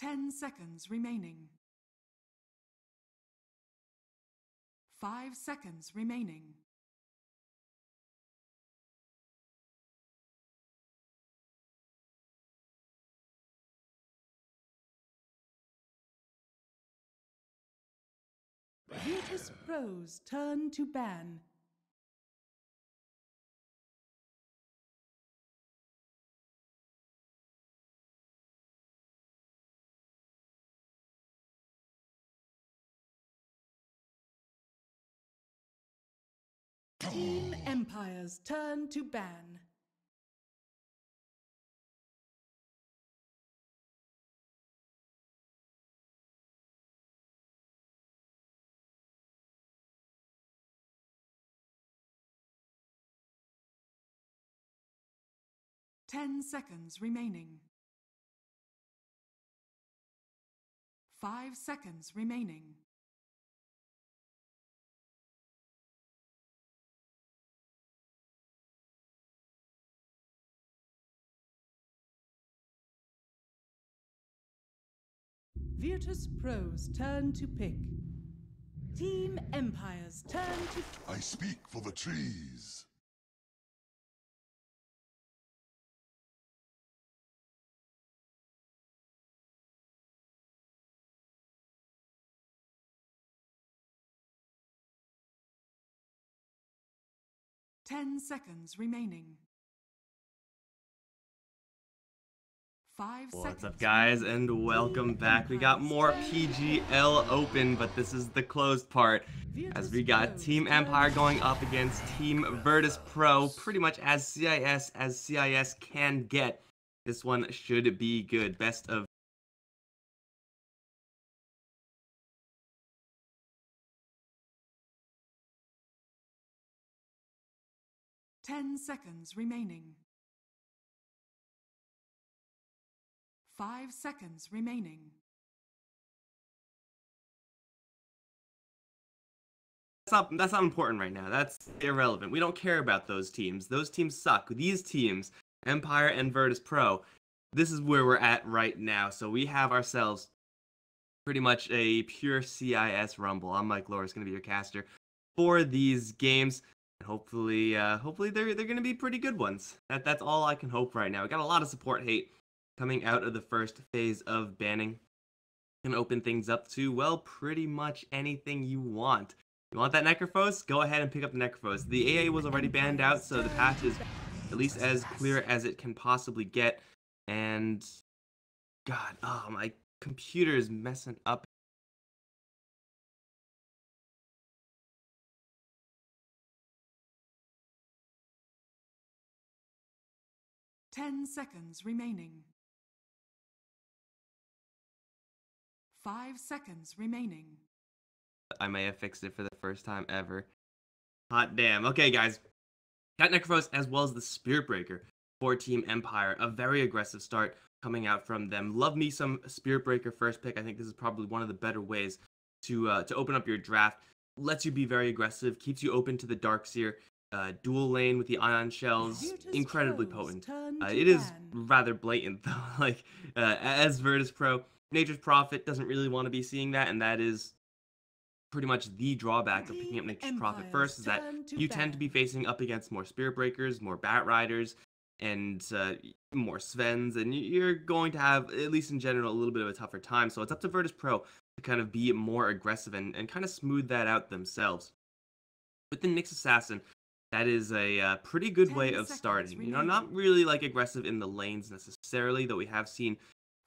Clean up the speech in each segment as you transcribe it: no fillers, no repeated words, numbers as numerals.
10 seconds remaining. 5 seconds remaining. Virtus.Pro's turn to ban. Team Empire's turn to ban. Ten seconds remaining. 5 seconds remaining. Virtus.Pro's turn to pick. Team Empire's turn to... I speak for the trees. Ten seconds remaining. 5 seconds. What's up, guys, and welcome back. We got more PGL Open, but this is the closed part, as we got Team Empire going up against Team Virtus.Pro, pretty much as CIS can get. This one should be good. Best of 10 seconds remaining. 5 seconds remaining. That's not important right now. That's irrelevant. We don't care about those teams. Those teams suck. These teams, Empire and Virtus.Pro, this is where we're at right now. So we have ourselves pretty much a pure CIS rumble. I'm Mike Loris, going to be your caster for these games. And hopefully they're going to be pretty good ones. That's all I can hope right now. We got a lot of support hate coming out of the first phase of banning. Can open things up to, well, pretty much anything you want. You want that Necrophos? Go ahead and pick up the Necrophos. The AA was already banned out, so the path is at least as clear as it can possibly get. And God, oh, my computer is messing up. Ten seconds remaining. 5 seconds remaining. I may have fixed it for the first time ever. Hot damn. Okay, guys. Got Necrophos as well as the Spirit Breaker for Team Empire. A very aggressive start coming out from them. Love me some Spirit Breaker first pick. I think this is probably one of the better ways to open up your draft. Lets you be very aggressive. Keeps you open to the Darkseer. Dual lane with the ion shells. Incredibly potent. It is rather blatant, though. Like, as Virtus.Pro, Nature's Prophet doesn't really want to be seeing that, and that is pretty much the drawback of picking up Nature's Prophet first, is that you tend to be facing up against more Spirit Breakers, more Bat Riders, and more Svens, and you're going to have, at least in general, a little bit of a tougher time. So it's up to Virtus.Pro to kind of be more aggressive and kind of smooth that out themselves. With the Nyx Assassin, that is a pretty good way of starting. You know, not really like aggressive in the lanes necessarily, though we have seen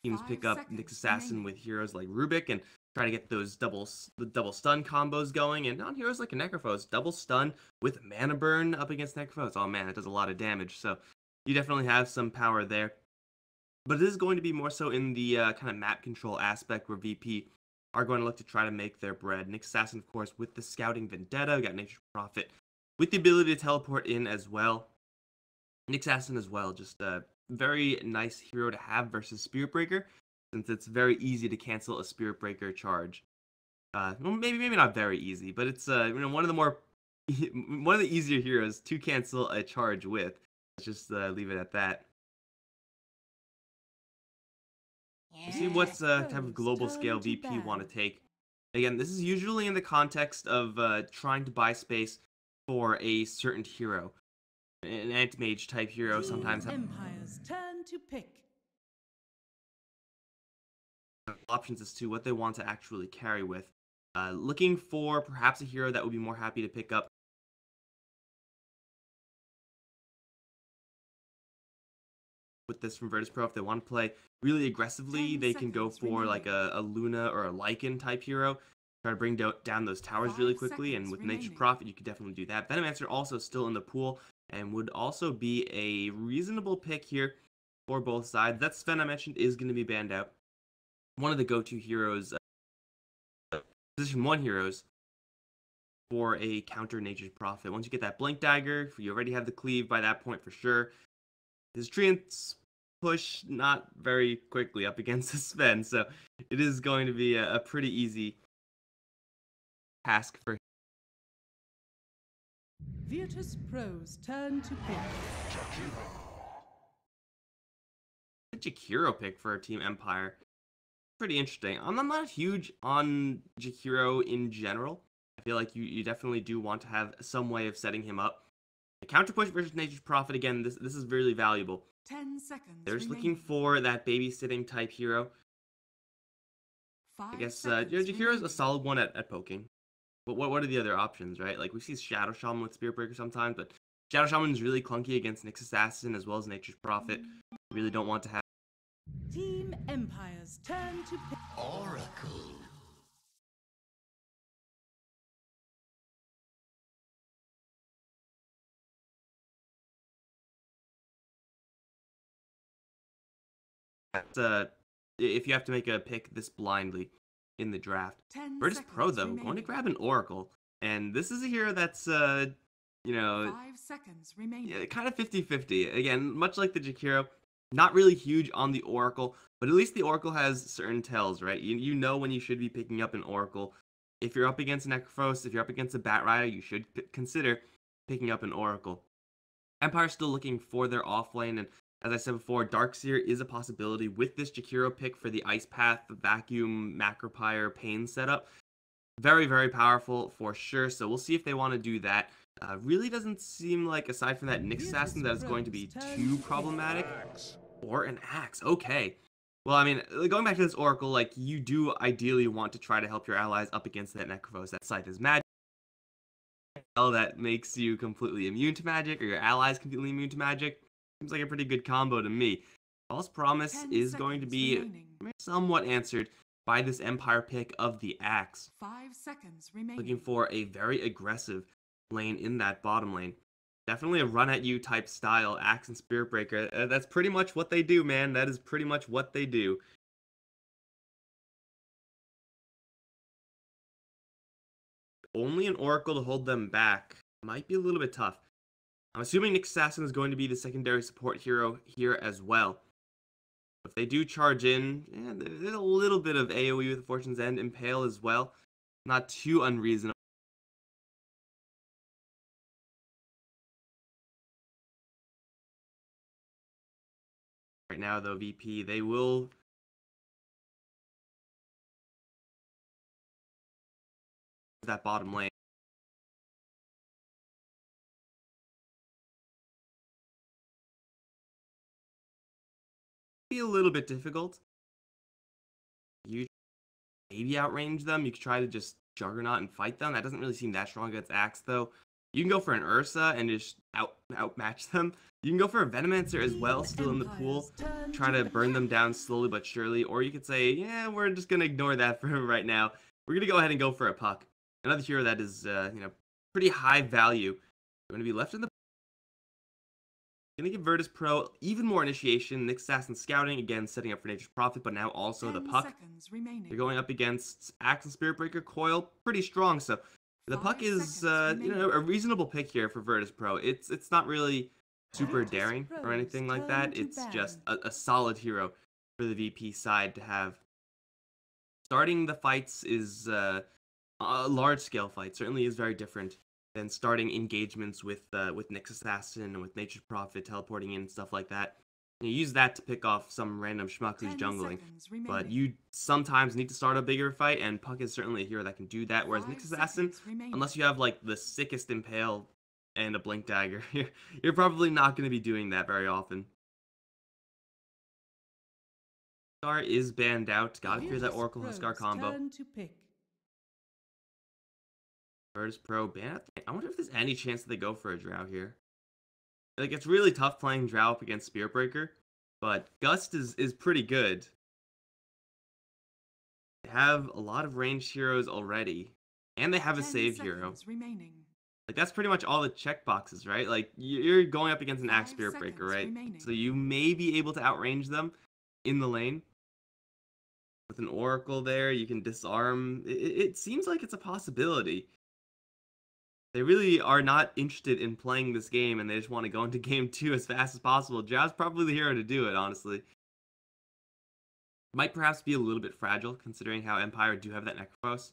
teams pick up Nyx Assassin with heroes like Rubik and try to get those double stun combos going, and on heroes like a Necrophos, double stun with mana burn up against Necrophos. Oh man, that does a lot of damage, so you definitely have some power there. But this is going to be more so in the kind of map control aspect, where VP are going to look to try to make their bread. Nyx Assassin, of course, with the Scouting Vendetta. We got Nature's Prophet with the ability to teleport in as well. Nyx Assassin as well, just a very nice hero to have versus Spirit Breaker, since it's very easy to cancel a Spirit Breaker charge. Well, maybe not very easy, but it's you know, one of the easier heroes to cancel a charge with. Let's just leave it at that. See what type of Pros, global turn scale to VP want to ban. take. Again, this is usually in the context of trying to buy space for a certain hero. An anti-mage type hero Team sometimes has Empire's turn to pick. options as to what they want to actually carry with. Looking for perhaps a hero that would be more happy to pick up with this from Virtus.Pro. If they want to play really aggressively, 10 they can go seconds for like remaining. a Luna or a Lycan type hero. Try to bring down those towers really 5 quickly, and seconds with remaining. Nature's Prophet, you could definitely do that. Venomancer also still in the pool, and would also be a reasonable pick here for both sides. That Sven I mentioned is going to be banned out. One of the go-to heroes, position 1 heroes for a counter Nature's Prophet. Once you get that Blink Dagger, you already have the cleave by that point for sure. His treants push not very quickly up against the Sven, so it is going to be a pretty easy task for him. Virtus.Pro's turn to pick. A Jakiro pick for Team Empire. Pretty interesting. I'm not huge on Jakiro in general. I feel like you definitely do want to have some way of setting him up. The counter push versus Nature's Prophet, again, this is really valuable. 10 seconds They're just remaining. looking for that babysitting type hero. 5 I guess seconds Jakiro's remaining. a solid one at poking. But what are the other options, right? Like, we see Shadow Shaman with Spirit Breaker sometimes, but Shadow Shaman is really clunky against Nyx Assassin as well as Nature's Prophet. You really don't want to have Team Empire's turn to pick. Oracle. if you have to make a pick this blindly in the draft. 10 Virtus.Pro, seconds though, remaining. going to grab an Oracle. And this is a hero that's, you know, 5 seconds remaining. yeah, kind of 50-50. Again, much like the Jakiro, not really huge on the Oracle, but at least the Oracle has certain tells, right? You know when you should be picking up an Oracle. If you're up against Necrophos, if you're up against a Bat Rider, you should consider picking up an Oracle. Empire's still looking for their offlane, and as I said before, Darkseer is a possibility with this Jakiro pick for the Ice Path, the Vacuum, Macropyre, Pain setup. Very, very powerful for sure, so we'll see if they want to do that. Really doesn't seem like, aside from that Nyx Assassin, that is going to be too problematic. Or an Axe, okay. Well, I mean, going back to this Oracle, like, you do ideally want to try to help your allies up against that Necrophos. That Scythe is magic. That makes you completely immune to magic, or your allies completely immune to magic. Seems like a pretty good combo to me. False Promise 10 is going to seconds be remaining. somewhat answered by this Empire pick of the Axe. 5 seconds remaining. Looking for a very aggressive lane in that bottom lane. Definitely a run at you type style, Axe and Spirit Breaker. That's pretty much what they do, man. That is pretty much what they do. Only an Oracle to hold them back might be a little bit tough. I'm assuming Nyx Assassin is going to be the secondary support hero here as well. If they do charge in, yeah, there's a little bit of AoE with Fortune's End, Impale as well. Not too unreasonable. Right now, though, VP, they will that bottom lane. Be a little bit difficult. You maybe outrange them. You could try to just Juggernaut and fight them. That doesn't really seem that strong against Axe, though. You can go for an Ursa and just outmatch them. You can go for a Venomancer as well, still in the pool. Try to burn them down slowly but surely. Or you could say, yeah, we're just going to ignore that for right now. We're going to go ahead and go for a Puck. Another hero that is, pretty high value. Going to be left in the... Going to give Virtus.Pro even more initiation. Nyx Assassin Scouting, again, setting up for Nature's Prophet, but now also the Puck. They're going up against Axe and Spirit Breaker Coil. Pretty strong, so... The Puck is, a reasonable pick here for Virtus.Pro. It's not really super daring or anything like that. It's just a solid hero for the VP side to have. Starting the fights is a large-scale fight. Certainly is very different than starting engagements with Nyx Assassin and with Nature's Prophet teleporting in and stuff like that. You use that to pick off some random schmuck who's 10 jungling. seconds But remaining. you sometimes need to start a bigger fight, and Puck is certainly a hero that can do that. Whereas 5 Nyx Assassin, seconds remaining. unless you have like the sickest impale and a blink dagger, you're probably not going to be doing that very often. Huskar is banned out. Gotta fear that Oracle Huskar combo. Turn to pick. Virtus.Pro banned out. I wonder if there's any chance that they go for a Drow here. Like, it's really tough playing Drow up against Spirit Breaker, but Gust is pretty good. They have a lot of ranged heroes already, and they have a 10 save hero. seconds remaining. Like, that's pretty much all the checkboxes, right? Like, you're going up against an 5 Axe Spirit Breaker, seconds right? remaining. So you may be able to outrange them in the lane. With an Oracle there, you can disarm. It seems like it's a possibility. They really are not interested in playing this game, and they just want to go into game 2 as fast as possible. Jow's probably the hero to do it, honestly. Might perhaps be a little bit fragile, considering how Empire do have that Necrophos.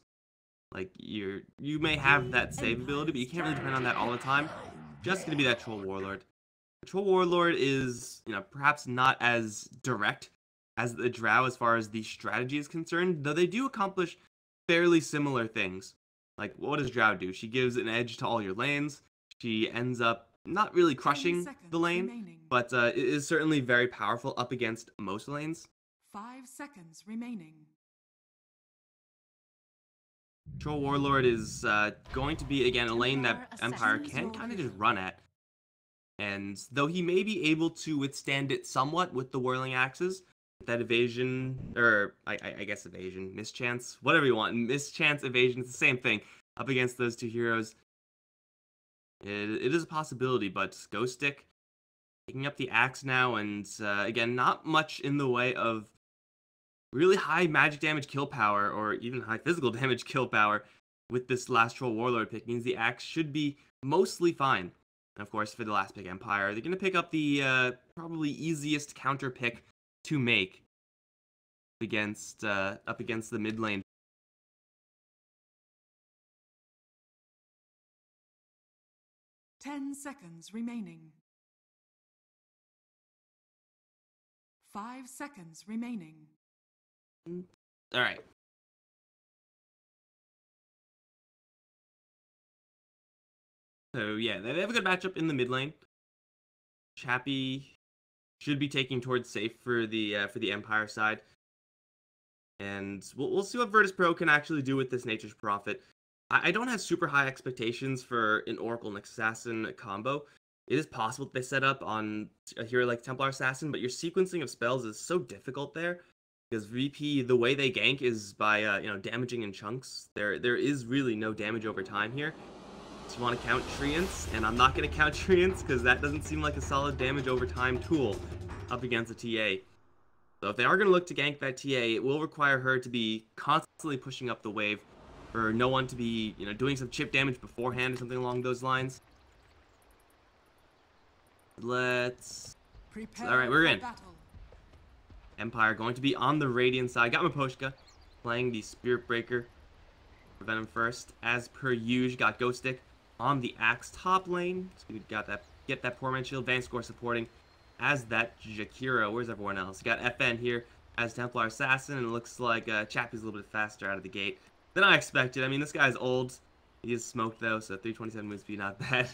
Like, you may have that save ability, but you can't really depend on that all the time. Just gonna be that Troll Warlord. The Troll Warlord is, perhaps not as direct as the Drow as far as the strategy is concerned, though they do accomplish fairly similar things. Like, what does Drow do? She gives an edge to all your lanes. She ends up not really crushing the lane, remaining. but it is certainly very powerful up against most lanes. 5 seconds remaining. Troll Warlord is going to be, again, a lane that Empire can kind of just run at. And though he may be able to withstand it somewhat with the Whirling Axes, that evasion, or I guess evasion, mischance, whatever you want, mischance, evasion, it's the same thing, up against those two heroes. It is a possibility, but Ghost Stick picking up the axe now, and again, not much in the way of really high magic damage kill power, or even high physical damage kill power with this last Troll Warlord pick, means the axe should be mostly fine. And of course, for the last pick, Empire, they're going to pick up the probably easiest counter pick to make against up against the mid lane. Ten seconds remaining. 5 seconds remaining. All right. So yeah, they have a good matchup in the mid lane. Chappie should be taking towards safe for the Empire side, and we'll see what Virtus.Pro can actually do with this Nature's Prophet. I don't have super high expectations for an Oracle and Assassin combo. It is possible that they set up on a hero like Templar Assassin, but your sequencing of spells is so difficult there because VP, the way they gank is by damaging in chunks. There is really no damage over time here. So you want to count Treants, and I'm not going to count Treants because that doesn't seem like a solid damage over time tool up against a TA. So if they are going to look to gank that TA, it will require her to be constantly pushing up the wave, or no one to be, doing some chip damage beforehand or something along those lines. Let's... Alright, we're in. Empire going to be on the Radiant side. Got Miposhka playing the Spirit Breaker. Prevent him first. As per usual, got Ghost Stick on the Axe top lane. So we got that, get that poor man shield. Vanscore supporting as that Jakiro. Where's everyone else? Got FN here as Templar Assassin, and it looks like Chappie's a little bit faster out of the gate than I expected. I mean, this guy's old. He is smoked though, so 327 move speed, not bad.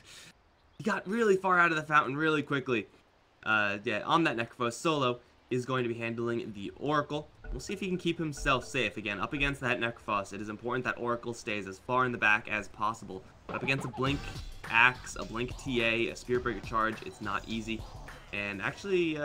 He got really far out of the fountain really quickly. Yeah, on that Necrophos, Solo is going to be handling the Oracle. We'll see if he can keep himself safe. Again, up against that Necrophos, it is important that Oracle stays as far in the back as possible. But up against a Blink Axe, a Blink TA, a Spirit Breaker charge, it's not easy. And actually,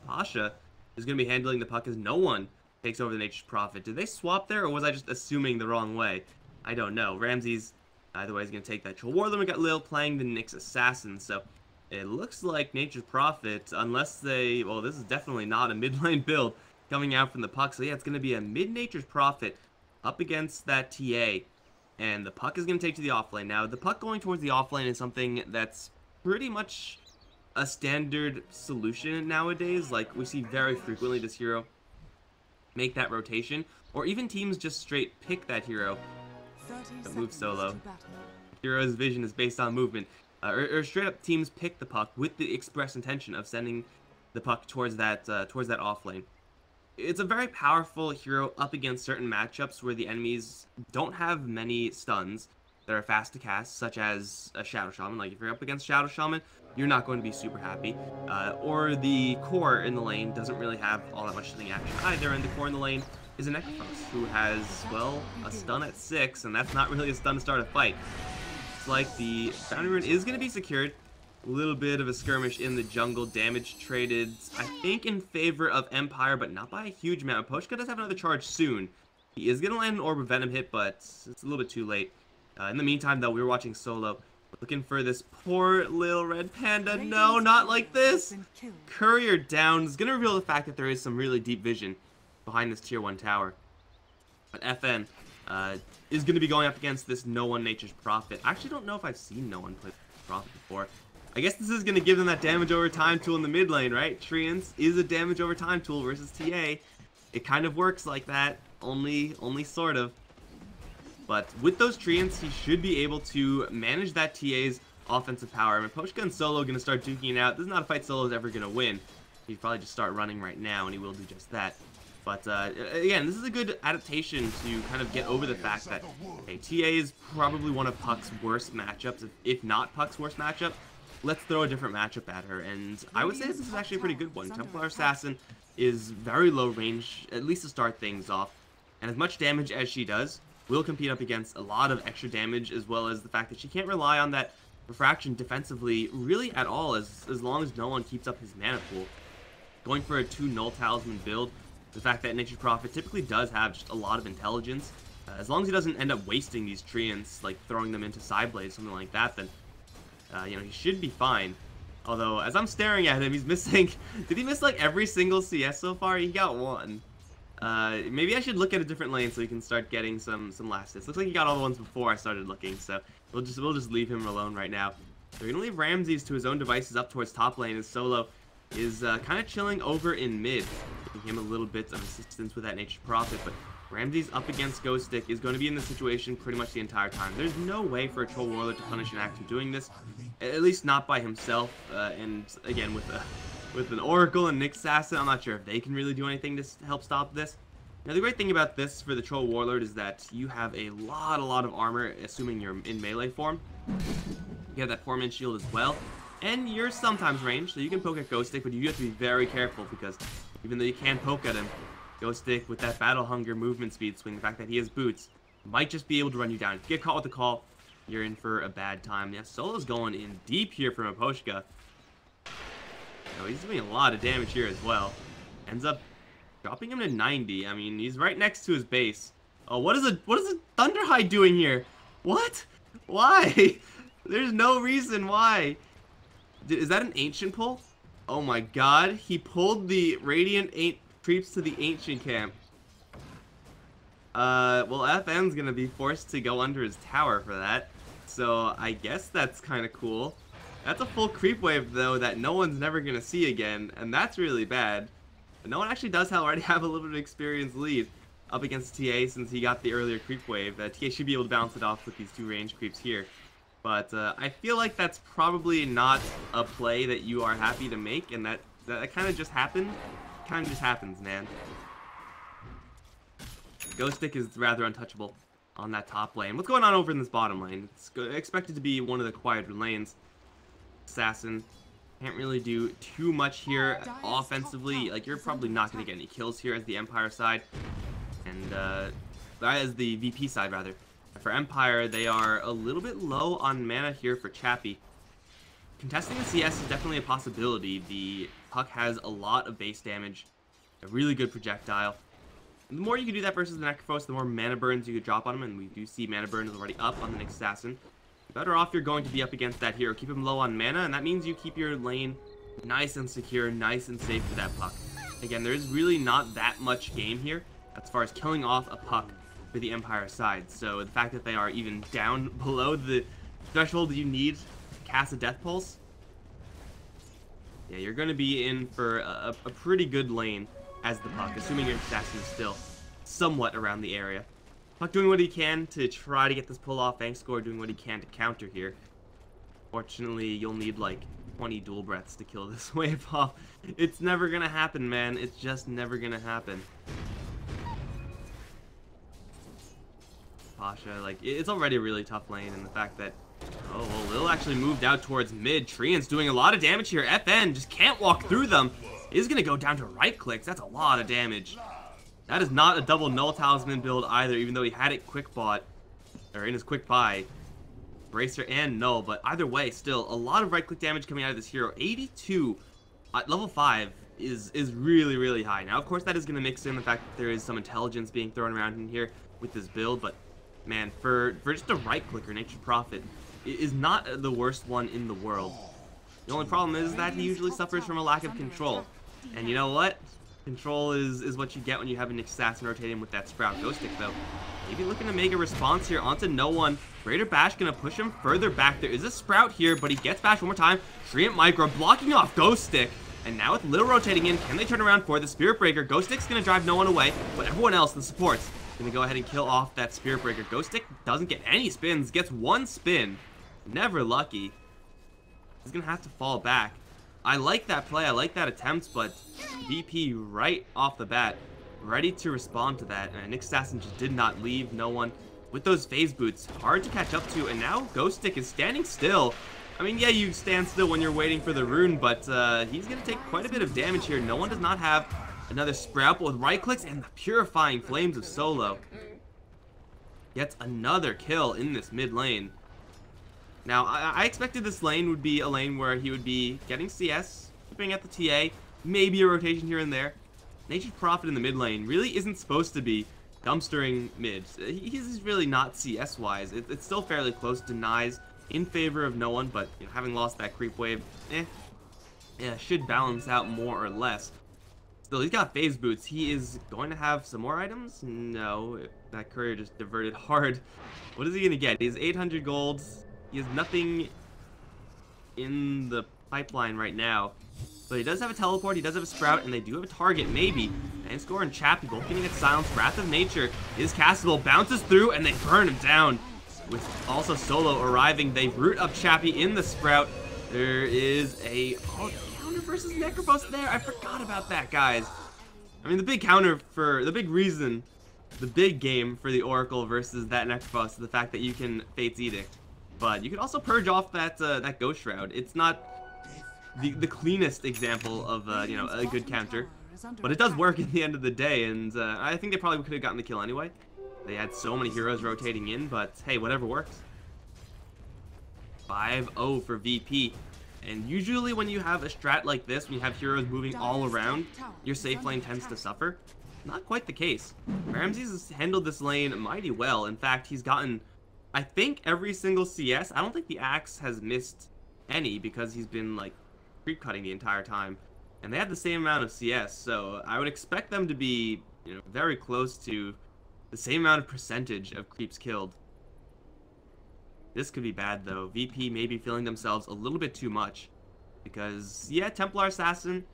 Pasha is going to be handling the puck as no one takes over the Nature's Prophet. Did they swap there, or was I just assuming the wrong way? I don't know. Ramses, either way, is going to take that Troll Warlord. We got Lil playing the Nyx Assassin, so it looks like Nature's Prophet, unless they... Well, this is definitely not a mid lane build coming out from the puck. So yeah, it's going to be a mid-Nature's Prophet up against that TA. And the puck is going to take to the offlane. Now, the puck going towards the offlane is something that's pretty much a standard solution nowadays. Like, we see very frequently this hero make that rotation. Or even teams just straight pick that hero. Don't move solo. Hero's vision is based on movement. Or straight up teams pick the puck with the express intention of sending the puck towards that off lane. It's a very powerful hero up against certain matchups where the enemies don't have many stuns that are fast to cast, such as a Shadow Shaman. Like, if you're up against Shadow Shaman, you're not going to be super happy. Or the core in the lane doesn't really have all that much stunning action either, and the core in the lane is a Necrophos, who has, well, a stun at 6, and that's not really a stun to start a fight. It's like the Boundary Rune is going to be secured. A little bit of a skirmish in the jungle. Damage traded, I think, in favor of Empire, but not by a huge amount. Poshka does have another charge soon. He is going to land an Orb of Venom hit, but it's a little bit too late. In the meantime, though, we were watching solo. Looking for this poor little red panda. No, not like this! Courier down is going to reveal the fact that there is some really deep vision behind this tier 1 tower. But FN is going to be going up against this No One Nature's Prophet. I actually don't know if I've seen No One play Prophet before. I guess this is going to give them that damage over time tool in the mid lane, right? Treants is a damage over time tool versus TA. It kind of works like that, only sort of. But with those Treants, he should be able to manage that TA's offensive power. I mean, Poshka and Solo are going to start duking it out. This is not a fight Solo is ever going to win. He'd probably just start running right now, and he will do just that. But again, this is a good adaptation to kind of get over the fact that, hey, TA is probably one of Puck's worst matchups, if not Puck's worst matchup. Let's throw a different matchup at her, and I would say this is actually a pretty good one. Templar Assassin is very low range, at least to start things off, and as much damage as she does, will compete up against a lot of extra damage, as well as the fact that she can't rely on that refraction defensively really at all, as long as no one keeps up his mana pool. Going for a 2 Null Talisman build, the fact that Nature's Prophet typically does have just a lot of intelligence, as long as he doesn't end up wasting these Treants, like throwing them into Sideblade, something like that, then you know, he should be fine. Although, as I'm staring at him, he's missing... Did he miss, like, every single CS so far? He got 1. Maybe I should look at a different lane so he can start getting some last hits. Looks like he got all the ones before I started looking, so we'll just leave him alone right now. We're going to leave Ramses to his own devices up towards top lane, and Solo is kind of chilling over in mid, giving him a little bit of assistance with that Nature's Prophet, but Ramses up against Ghost Stick is going to be in this situation pretty much the entire time. There's no way for a Troll Warlord to punish an action doing this, at least not by himself, and again, with an Oracle and Nyx Assassin, I'm not sure if they can really do anything to help stop this. Now, the great thing about this for the Troll Warlord is that you have a lot of armor, assuming you're in melee form. You have that 4-man shield as well, and you're sometimes ranged, so you can poke at Ghost Stick, but you have to be very careful, because even though you can poke at him, Ghost Stick with that Battle Hunger movement speed swing, the fact that he has boots, might just be able to run you down. If you get caught with the call, you're in for a bad time. Yeah, Solo's going in deep here from Aposhka. So he's doing a lot of damage here as well. Ends up dropping him to 90. I mean, he's right next to his base. Oh, what is a Thunderhide doing here? What? Why? There's no reason why. Is that an Ancient pull? Oh my god, he pulled the Radiant creeps to the Ancient camp. Well, FN's gonna be forced to go under his tower for that. So, I guess that's kind of cool. That's a full creep wave, though, that no one's never gonna see again, and that's really bad. But no one actually does already have a little bit of experience lead up against TA since he got the earlier creep wave. TA should be able to bounce it off with these 2 range creeps here. But I feel like that's probably not a play that you are happy to make, and that kind of just happened. Kind of just happens, man. Ghost Stick is rather untouchable on that top lane. What's going on over in this bottom lane? It's expected to be one of the quieter lanes. Assassin can't really do too much here offensively. Like, you're probably not going to get any kills here as the Empire side. And as the VP side, rather. For Empire, they are a little bit low on mana here for Chappie. Contesting the CS is definitely a possibility. The Puck has a lot of base damage, a really good projectile. And the more you can do that versus the Necrophos, the more mana burns you could drop on him, and we do see mana burn is already up on the Nyx Assassin. The better off you're going to be up against that hero. Keep him low on mana, and that means you keep your lane nice and secure, nice and safe for that Puck. Again, there's really not that much game here as far as killing off a Puck for the Empire side. So the fact that they are even down below the threshold you need to cast a Death Pulse, yeah, you're going to be in for a pretty good lane as the Puck, assuming your Assassin is still somewhat around the area. Puck doing what he can to try to get this pull off. Score doing what he can to counter here. Fortunately, you'll need like 20 dual breaths to kill this wave off. It's never gonna happen, man. It's just never gonna happen. Pasha, like, it's already a really tough lane, and the fact that, oh, well, Lil actually moved out towards mid. Treant's doing a lot of damage here. FN just can't walk through them. Is gonna go down to right clicks. That's a lot of damage. That is not a double null talisman build either, even though he had it quick bought, or in his quick buy. Bracer and null, but either way, still, a lot of right click damage coming out of this hero. 82 at level 5 is really, really high. Now, of course, that is gonna mix in the fact that there is some intelligence being thrown around in here with this build, but man, for just a right clicker, Nature's Prophet is not the worst one in the world. The only problem is that he usually suffers from a lack of control. And you know what? Control is what you get when you have an assassin rotating with that Sprout. Ghost Stick, though, maybe looking to make a response here onto no one. Greater Bash gonna push him further back. There is a Sprout here, but he gets bashed one more time. Treant Micro blocking off Ghost Stick. And now with Lil rotating in, can they turn around for the Spirit Breaker? Ghost Stick's gonna drive no one away, but everyone else, the supports, gonna go ahead and kill off that Spirit Breaker. Ghost Stick doesn't get any spins, gets one spin. Never lucky. He's gonna have to fall back. I like that play, I like that attempt, but VP right off the bat, ready to respond to that. And Nick Assassin just did not leave no one with those phase boots. Hard to catch up to, and now Ghost Stick is standing still. I mean, yeah, you stand still when you're waiting for the rune, but he's gonna take quite a bit of damage here. No one does not have another Sprout, but with right clicks and the Purifying Flames of Solo. Gets another kill in this mid lane. Now, I expected this lane would be a lane where he would be getting CS, keeping at the TA, maybe a rotation here and there. Nature's Prophet in the mid lane really isn't supposed to be dumpstering mids. He's really not CS-wise. It's still fairly close. Denies in favor of no one, but you know, having lost that creep wave, yeah, should balance out more or less. Still, he's got phase boots. He is going to have some more items? No, that courier just diverted hard. What is he going to get? He has 800 gold. He has nothing in the pipeline right now. But he does have a teleport, he does have a Sprout, and they do have a target, maybe. And Score and Chappie both getting it silenced. Wrath of Nature is castable, bounces through, and they burn him down. With also Solo arriving, they root up Chappie in the Sprout. There is a counter versus Necropos there. I forgot about that, guys. I mean, the big counter for, the big reason, the big game for the Oracle versus that Necropos is the fact that you can Fate's Edict. But you can also purge off that that Ghost Shroud. It's not the cleanest example of you know, a good counter, but it does work at the end of the day. And I think they probably could have gotten the kill anyway. They had so many heroes rotating in, but hey, whatever works. 5-0 for VP. And usually when you have a strat like this, when you have heroes moving all around, your safe lane tends to suffer. Not quite the case. Ramses has handled this lane mighty well. In fact, he's gotten, I think, every single CS. I don't think the Axe has missed any because he's been like creep cutting the entire time. And they have the same amount of CS, so I would expect them to be, you know, very close to the same amount of percentage of creeps killed. This could be bad though. VP may be feeling themselves a little bit too much. Because, yeah, Templar Assassin,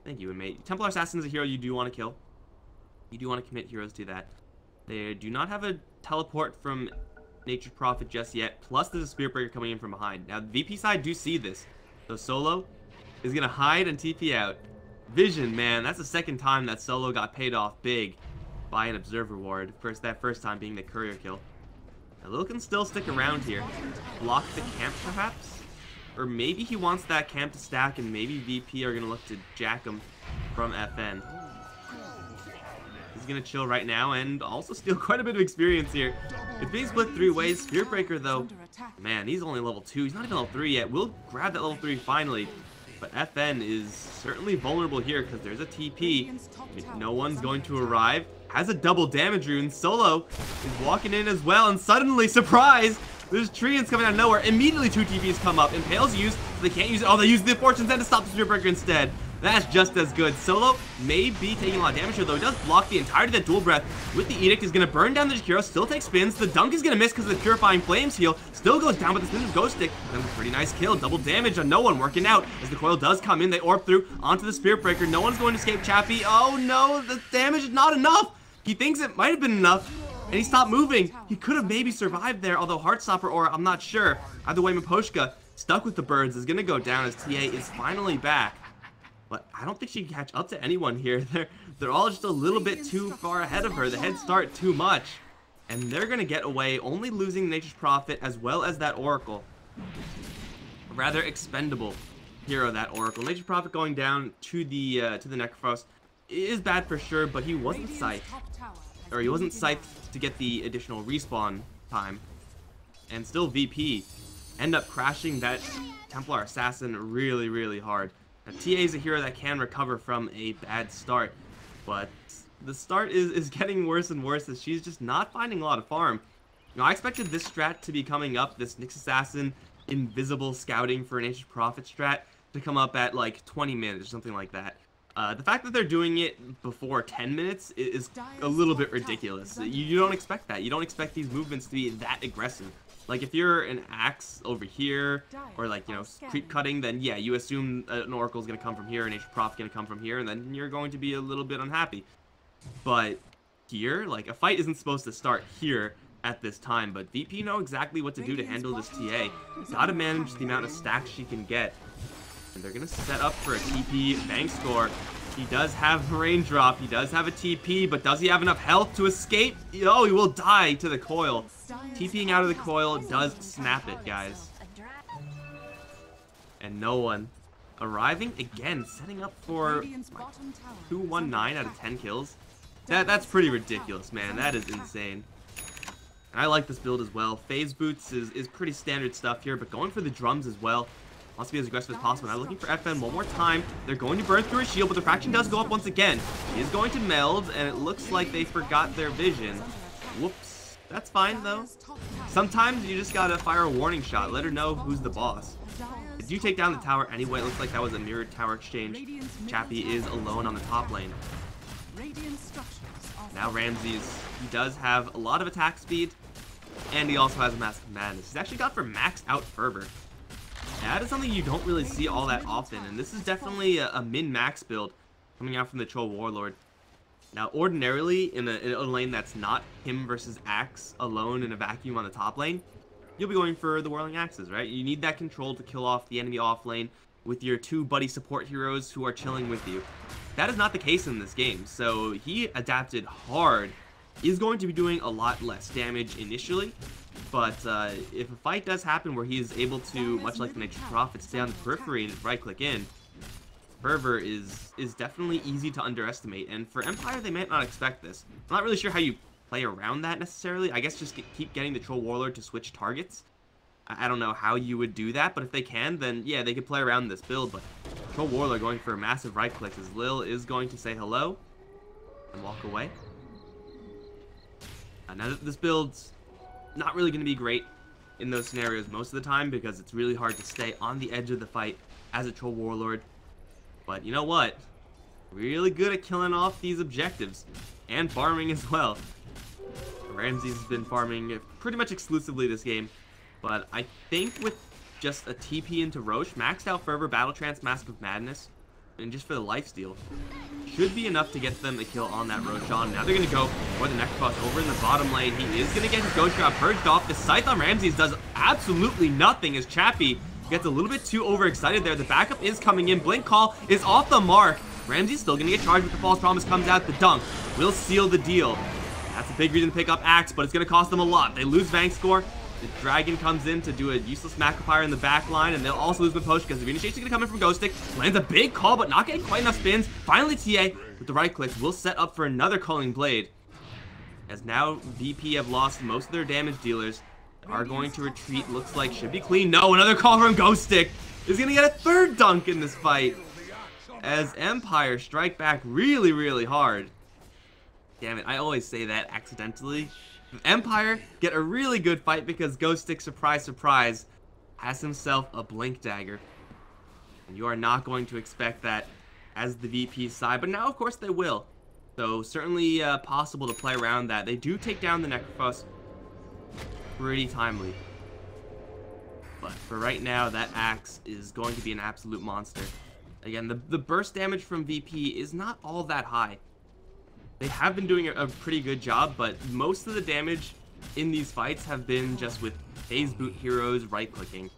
thank you, mate. Templar Assassin is a hero you do want to kill. You do want to commit heroes to that. They do not have a teleport from Nature's Prophet just yet. Plus, there's a Spirit Breaker coming in from behind. Now, the VP side do see this. So, Solo is going to hide and TP out. Vision, man, that's the second time that Solo got paid off big by an Observer Ward. That first time being the courier kill. Now, Lil can still stick around here. Block the camp, perhaps? Or maybe he wants that camp to stack, and maybe VP are going to look to jack him from FN. He's going to chill right now and also steal quite a bit of experience here. It's being split 3 ways. Spirit Breaker, though, man, he's only level 2. He's not even level 3 yet. We'll grab that level 3 finally. But FN is certainly vulnerable here because there's a TP. No one's going to arrive. Has a double damage rune. Solo is walking in as well, and suddenly, surprise! There's Treants coming out of nowhere. Immediately 2 TPs come up. Impale's used, so they can't use it. Oh, they use the Fortune Send to stop the Spirit Breaker instead. That's just as good. Solo may be taking a lot of damage here, though. He does block the entirety of that dual breath with the Edict. He's going to burn down the Jakiro, still take spins. The dunk is going to miss because of the Purifying Flames heal. Still goes down, but the spin of Ghost Stick. That's a pretty nice kill. Double damage on no one, working out. As the coil does come in, they orb through onto the Spirit Breaker. No one's going to escape Chappie. Oh no, the damage is not enough. He thinks it might have been enough, and he stopped moving. He could have maybe survived there, although Heartstopper, or I'm not sure. Either way, Miposhka stuck with the birds, is going to go down as TA is finally back. But I don't think she can catch up to anyone here. They're all just a little bit too far ahead of her. The head start too much. And they're going to get away, only losing Nature's Prophet as well as that Oracle. A rather expendable hero, that Oracle. Nature's Prophet going down to the Necrophos is bad for sure, but he wasn't scythed. Or he wasn't scythed to get the additional respawn time. And still VP end up crashing that Templar Assassin really, really hard. Now, TA is a hero that can recover from a bad start, but the start is getting worse and worse as she's just not finding a lot of farm. Now, I expected this strat to be coming up, this Nyx Assassin invisible scouting for an Nature's Prophet strat, to come up at like 20 minutes or something like that. The fact that they're doing it before 10 minutes is a little bit ridiculous. You don't expect that. You don't expect these movements to be that aggressive. Like, if you're an axe over here, or like, you know, creep cutting, then yeah, you assume an Oracle's gonna come from here, an Nature's Prophet's gonna come from here, and then you're going to be a little bit unhappy. But here, like, a fight isn't supposed to start here at this time, but VP know exactly what to do to handle this TA. Gotta manage the amount of stacks she can get. And they're gonna set up for a TP bank score. He does have a raindrop, he does have a TP, but does he have enough health to escape? Oh, he will die to the coil. TPing out of the coil does snap it, guys. And no one arriving again, setting up for 219 out of 10 kills. That's pretty ridiculous, man. That is insane. And I like this build as well. Phase boots is pretty standard stuff here, but going for the drums as well. Wants to be as aggressive as possible. Now looking for FN one more time. They're going to burn through his shield, but the fraction does go up once again. He is going to meld, and it looks like they forgot their vision. Whoops. That's fine, though. Sometimes you just gotta fire a warning shot. Let her know who's the boss. Did you take down the tower anyway? It looks like that was a mirrored tower exchange. Chappie is alone on the top lane. Now Ramses, he does have a lot of attack speed, and he also has a Mask of Madness. He's actually got for maxed out Fervor. That is something you don't really see all that often, and this is definitely a min-max build coming out from the Troll Warlord. Now, ordinarily, in a lane that's not him versus Axe alone in a vacuum on the top lane, you'll be going for the Whirling Axes, right? You need that control to kill off the enemy off lane with your two buddy support heroes who are chilling with you. That is not the case in this game, so he adapted hard. He's going to be doing a lot less damage initially, but if a fight does happen where he is able to, much like the Nature's Prophet, stay on the periphery and right-click in, Fervor is definitely easy to underestimate, and for Empire, they might not expect this. I'm not really sure how you play around that necessarily. I guess just keep getting the Troll Warlord to switch targets. I don't know how you would do that, but if they can, then yeah, they could play around this build, but Troll Warlord going for a massive right-click as Lil is going to say hello and walk away. Now, this build's not really going to be great in those scenarios most of the time because it's really hard to stay on the edge of the fight as a Troll Warlord. But you know what? Really good at killing off these objectives and farming as well. Ramses has been farming pretty much exclusively this game, but I think with just a TP into Roche, maxed out Fervor, Battle Trance, Mask of Madness, and just for the lifesteal, should be enough to get them a kill on that Roshan. Now they're going to go for the Necrophos over in the bottom lane. He is going to get his Ghost Shroud purged off. The Scythe on Ramses does absolutely nothing as Chappie gets a little bit too overexcited there. The backup is coming in. Blink Call is off the mark. Ramses still going to get charged with the False Promise. Comes out. The dunk will seal the deal. That's a big reason to pick up Axe, but it's going to cost them a lot. They lose Vank score. The Dragon comes in to do a useless Macropire in the back line, and they'll also lose the post because the Initiation is going to come in from Ghost Stick. Lands a big call, but not getting quite enough spins. Finally, TA, with the right clicks, will set up for another Culling Blade. As now, VP have lost most of their damage dealers. Are going to retreat. Looks like should be clean. No, another call from Ghost Stick is going to get a third dunk in this fight. As Empire strike back really, really hard. Damn it, I always say that accidentally. Empire get a really good fight because Ghost Stick, surprise, surprise, has himself a Blink Dagger. And you are not going to expect that as the VP side, but now, of course, they will. So, certainly possible to play around that. They do take down the Necrophos pretty timely. But for right now, that Axe is going to be an absolute monster. Again, the burst damage from VP is not all that high. They have been doing a pretty good job, but most of the damage in these fights have been just with phase boot heroes right-clicking.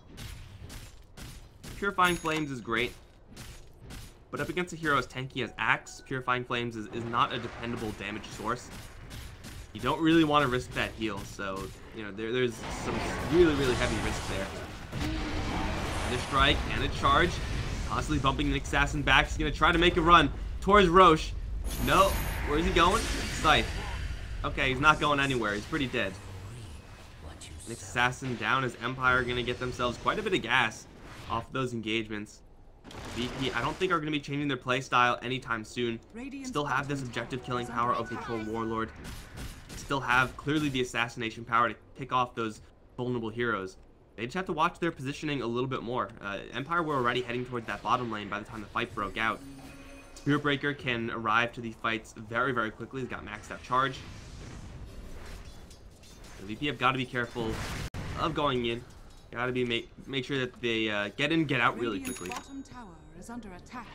Purifying Flames is great, but up against a hero as tanky as Axe, Purifying Flames is not a dependable damage source. You don't really want to risk that heal, so, you know, there's some really, really heavy risk there. And a strike and a charge, constantly bumping the Nick Assassin back. He's going to try to make a run towards Roche. No, where's he going? Scythe. Okay, he's not going anywhere. He's pretty dead. Nick Assassin down as Empire are going to get themselves quite a bit of gas off those engagements. VP, I don't think are going to be changing their playstyle anytime soon. Still have this objective killing power of Control Warlord. Still have clearly the assassination power to pick off those vulnerable heroes. They just have to watch their positioning a little bit more. Empire were already heading towards that bottom lane by the time the fight broke out. Spirit Breaker can arrive to these fights very, very quickly. He's got maxed out charge. The VP have got to be careful of going in. Got to be make sure that they get in, get out really quickly. Bottom tower is under attack.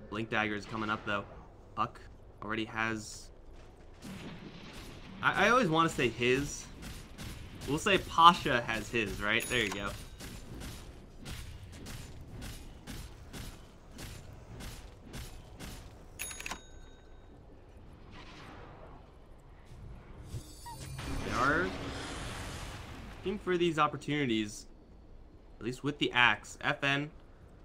Blink Dagger is coming up though. Puck already has. I always want to say his. We'll say Pasha has his, right? There you go. They are looking for these opportunities, at least with the Axe. FN,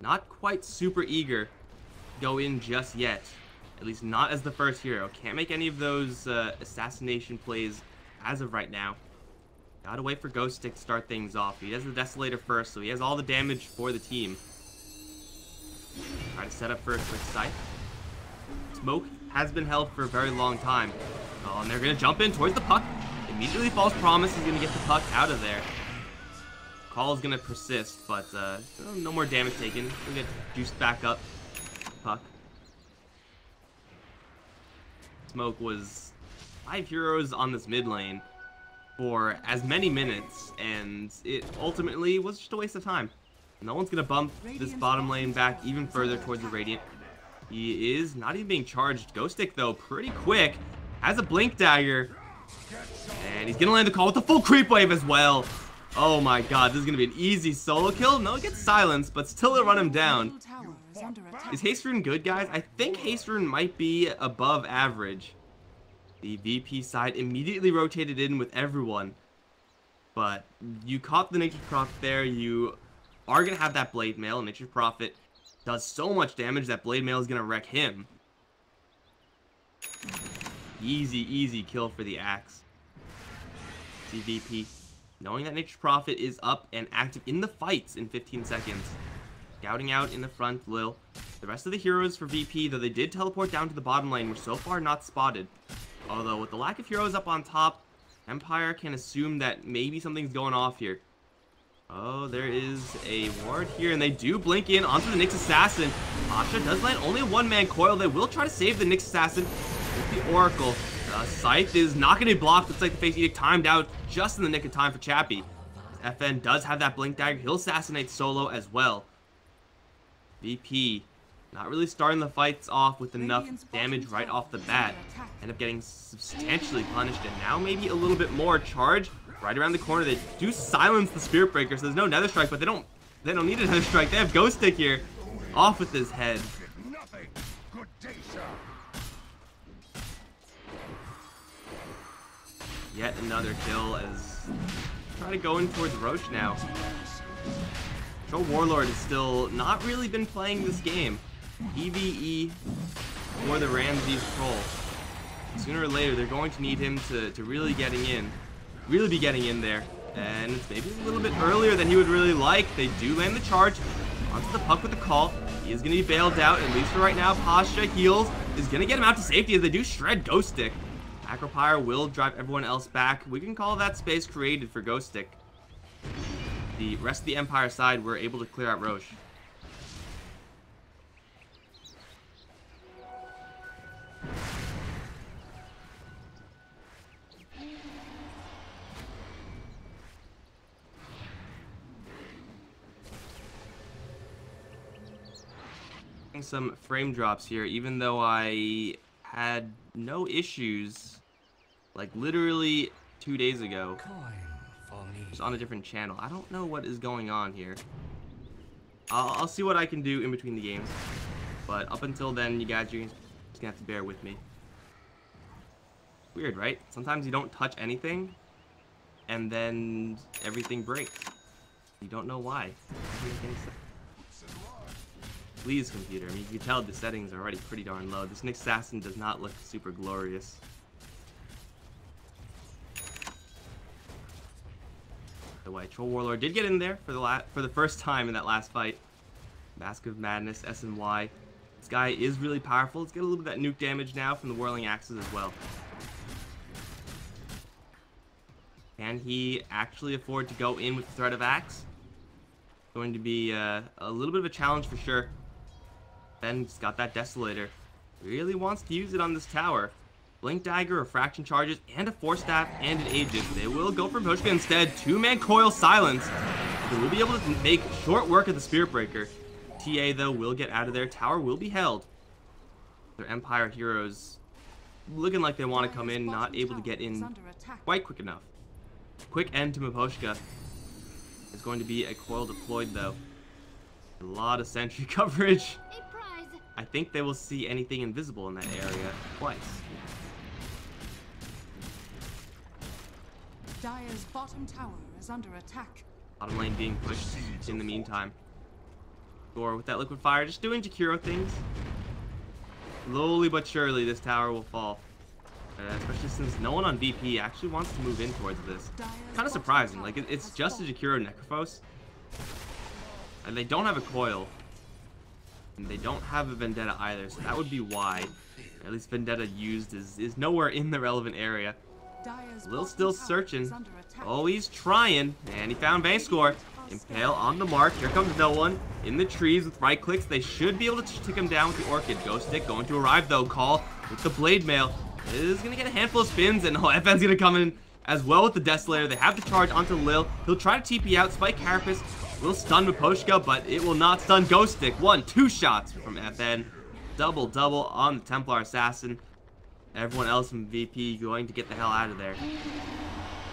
not quite super eager to go in just yet. At least not as the first hero. Can't make any of those assassination plays as of right now. Gotta wait for Ghost Stick to start things off. He does the Desolator first, so he has all the damage for the team. Try to set up for a quick Scythe. Smoke has been held for a very long time. Oh, and they're gonna jump in towards the Puck. Immediately False Promise is gonna get the Puck out of there. Call is gonna persist, but no more damage taken. We'll get juiced back up. Puck. Smoke was 5 heroes on this mid lane for as many minutes, and it ultimately was just a waste of time. No one's gonna bump this bottom lane back even further towards the Radiant. He is not even being charged. Ghost Stick though, pretty quick, has a Blink Dagger, and he's gonna land the call with the full creep wave as well. Oh my god, this is gonna be an easy solo kill. No, it gets silenced, but still to run him down. Is Haste Rune good, guys? I think Haste Rune might be above average. The VP side immediately rotated in with everyone, but you caught the Nature's Prophet there. You are going to have that Blade Mail, and Nature's Prophet does so much damage that Blade Mail is going to wreck him. Easy, easy kill for the Axe. CVP, knowing that Nature's Prophet is up and active in the fights in 15 seconds. Scouting out in the front, Lil. The rest of the heroes for VP, though they did teleport down to the bottom lane, were so far not spotted. Although, with the lack of heroes up on top, Empire can assume that maybe something's going off here. Oh, there is a ward here, and they do blink in onto the Nyx Assassin. Pasha does land only a one-man coil. They will try to save the Nyx Assassin with the Oracle. Scythe is not going to be blocked. Looks like the Face Edict timed out just in the nick of time for Chappie. FN does have that Blink Dagger. He'll assassinate solo as well. VP not really starting the fights off with enough damage right off the bat. End up getting substantially punished, and now maybe a little bit more charge right around the corner. They do silence the Spirit Breaker, so there's no Nether Strike, but they don't need a Nether Strike. They have Ghost Stick here. Off with his head. Yet another kill as try to go in towards Roche now. Control Warlord has still not really been playing this game. EVE for the Ramses troll. Sooner or later, they're going to need him to really be getting in there. And it's maybe a little bit earlier than he would really like. They do land the charge onto the Puck with the call. He is going to be bailed out, at least for right now. Pasha heals, is going to get him out to safety as they do shred Ghost Stick. Acropire will drive everyone else back. We can call that space created for Ghost Stick. The rest of the Empire side were able to clear out Roche. Some frame drops here, even though I had no issues, like literally 2 days ago. Just on a different channel. I don't know what is going on here. I'll see what I can do in between the games. But up until then, you guys, you're just gonna have to bear with me. Weird, right? Sometimes you don't touch anything, and then everything breaks. You don't know why. Doesn't make any sense. Please, computer. I mean, you can tell the settings are already pretty darn low. This Nick Assassin does not look super glorious. The White Troll Warlord did get in there for the first time in that last fight. Mask of Madness, SNY. This guy is really powerful. Let's get a little bit of that nuke damage now from the Whirling Axes as well. Can he actually afford to go in with the threat of Axe? Going to be a little bit of a challenge for sure. Ben's got that Desolator. Really wants to use it on this tower. Blink Dagger, Refraction Charges, and a Force Staff, and an Aegis. They will go for Poshka instead. Two-man Coil Silence. They will be able to make short work of the Spirit Breaker. TA, though, will get out of there. Tower will be held. Their Empire heroes looking like they want to come in, not able to get in quite quick enough. Quick end to Miposhka. There's going to be a coil deployed, though. A lot of sentry coverage. I think they will see anything invisible in that area twice. Dire's bottom tower is under attack. Bottom lane being pushed in the meantime. Or with that liquid fire, just doing Jakiro things. Slowly but surely, this tower will fall. Especially since no one on VP actually wants to move in towards this. Kind of surprising. Like, it's just a Jakiro Necrophos. And they don't have a coil. And they don't have a Vendetta either, so that would be why. At least Vendetta used is nowhere in the relevant area. Lil's still searching. Oh, he's trying. And he found Vayscore. Impale on the mark. Here comes no one. In the trees with right clicks. They should be able to take him down with the Orchid. Ghost Stick going to arrive though. Call with the Blade Mail. Is going to get a handful of spins. And FN's going to come in as well with the Desolator. They have the charge onto Lil. He'll try to TP out. Spike Carapace will stun Miposhka, but it will not stun Ghost Stick. 1-2 shots from FN. Double on the Templar Assassin. Everyone else from VP going to get the hell out of there.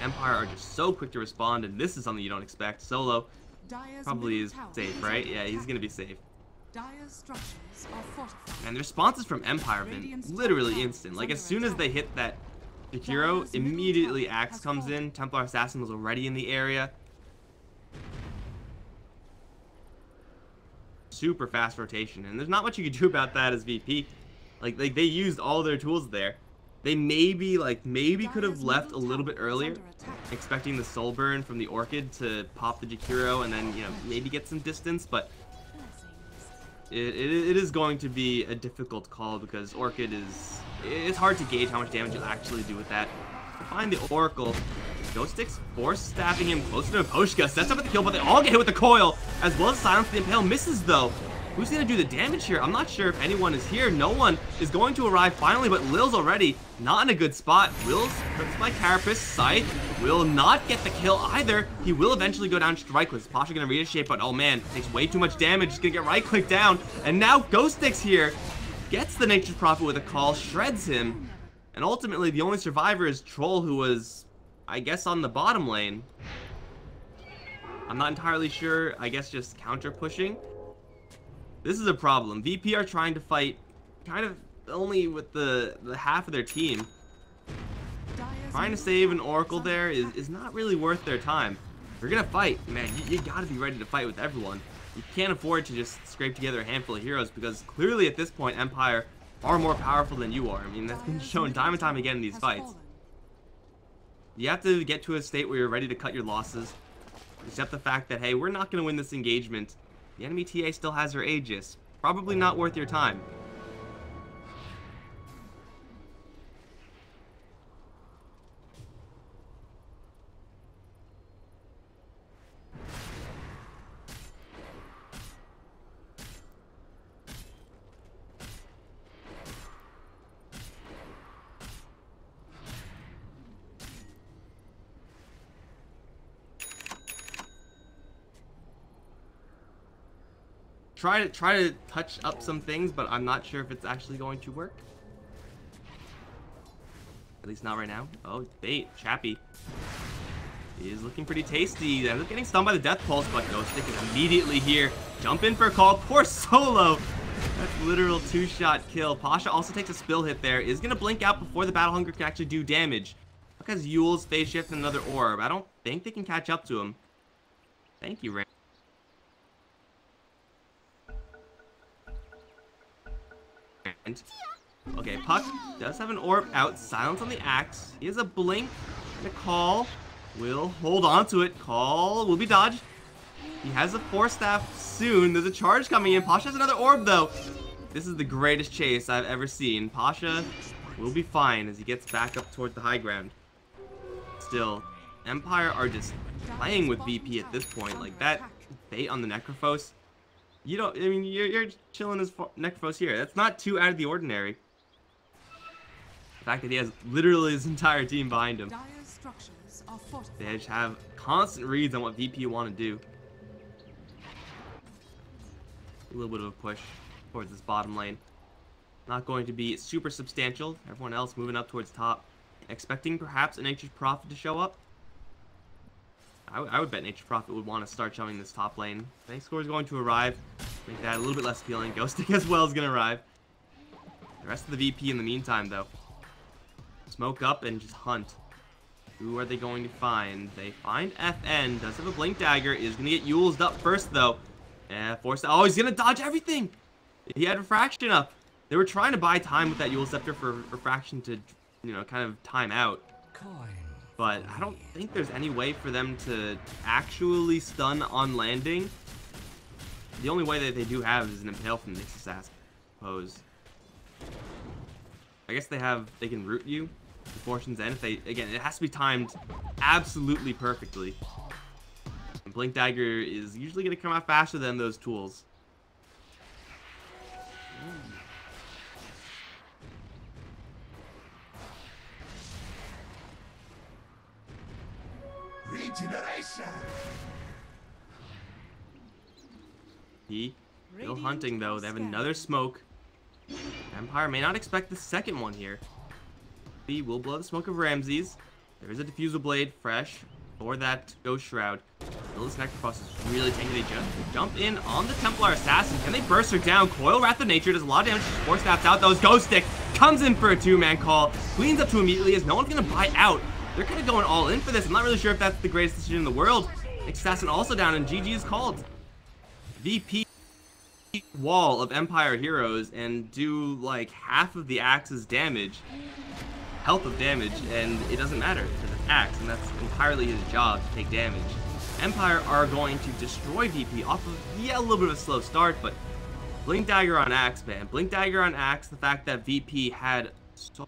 Empire are just so quick to respond, and this is something you don't expect. Solo probably is safe, right? Yeah, he's going to be safe. And the responses from Empire have been literally instant. Like, as soon as they hit that Jakiro, immediately Axe comes in. Templar Assassin was already in the area. Super fast rotation, and there's not much you can do about that as VP. Like they used all their tools there. They maybe could have left a little bit earlier, expecting the soul burn from the Orchid to pop the Jakiro and then, you know, maybe get some distance, but it is going to be a difficult call because Orchid it's hard to gauge how much damage you'll actually do with that. To find the Oracle, Ghost Stick's force staffing him closer to Poshka, sets up with the kill, but they all get hit with the coil, as well as silence the Impale misses though. Who's going to do the damage here? I'm not sure if anyone is here. No one is going to arrive finally, but Lil's already not in a good spot. Will's hurt by Carapace. Scythe will not get the kill either. He will eventually go down strikeless. Pasha going to reinitiate, but oh man, takes way too much damage. He's going to get right-clicked down. And now Ghost Stick's here. Gets the Nature's Prophet with a call, shreds him. And ultimately, the only survivor is Troll, who was, I guess, on the bottom lane. I'm not entirely sure. I guess just counter-pushing. This is a problem. VP are trying to fight kind of only with the half of their team. Trying to save an Oracle there is not really worth their time. If you're gonna fight, man, you gotta be ready to fight with everyone. You can't afford to just scrape together a handful of heroes because clearly at this point, Empire are more powerful than you are. I mean, that's been shown time and time again in these fights. You have to get to a state where you're ready to cut your losses. Accept the fact that, hey, we're not gonna win this engagement. The enemy TA still has her Aegis. Probably not worth your time. Try to touch up some things, but I'm not sure if it's actually going to work. At least not right now. Oh, bait. Chappie. He is looking pretty tasty. Ends up getting stunned by the death pulse, but Ghostic is immediately here. Jump in for a call. Poor Solo. That's literal 2-shot kill. Pasha also takes a spill hit there. Is going to blink out before the Battle Hunger can actually do damage. Because Yule's phase shift and another orb. I don't think they can catch up to him. Thank you, Ray. Okay, Puck does have an orb out. Silence on the axe. He has a blink and a call. Will hold on to it. Call will be dodged. He has a Force Staff soon. There's a charge coming in. Pasha has another orb, though. This is the greatest chase I've ever seen. Pasha will be fine as he gets back up towards the high ground. Still, Empire are just playing with VP at this point. Like, that bait on the Necrophos. You don't, I mean, you're chilling as Necrophos here. That's not too out of the ordinary. The fact that he has literally his entire team behind him. They just have constant reads on what VP want to do. A little bit of a push towards this bottom lane. Not going to be super substantial. Everyone else moving up towards top. Expecting perhaps a Nature's Prophet to show up. I would bet Nature's Prophet would want to start showing this top lane. Bank Score is going to arrive. Make that a little bit less appealing. Ghostic as well is going to arrive. The rest of the VP in the meantime, though. Smoke up and just hunt. Who are they going to find? They find FN. Does have a Blink Dagger. Is going to get Yule's up first, though. Force. Oh, he's going to dodge everything. He had Refraction up. They were trying to buy time with that Yule Scepter for Refraction to, you know, kind of time out. But I don't think there's any way for them to actually stun on landing. The only way that they do have is an Impale from Nyx Assassin, I suppose. I guess they can root you to Fortune's End. If they, again, it has to be timed absolutely perfectly. And Blink Dagger is usually going to come out faster than those tools. Regeneration. Still hunting though. They have another smoke. Empire may not expect the second one here. He will blow the smoke of Ramses. There is a Diffusal Blade fresh for that Ghost Shroud. Still, this Necrophos is really tanky. They jump in on the Templar Assassin. Can they burst her down? Coil Wrath of Nature does a lot of damage. Force Staffs out. Those Ghost Stick comes in for a 2-man call. Cleans up to immediately as no one's going to buy out. They're kind of going all in for this. I'm not really sure if that's the greatest decision in the world. Assassin also down, and GG is called. VP wall of Empire heroes and do like half of the axe's damage, health of damage, and it doesn't matter because it's axe, and that's entirely his job to take damage. Empire are going to destroy VP off of, yeah, a little bit of a slow start, but Blink Dagger on axe, man. Blink Dagger on axe, the fact that VP had so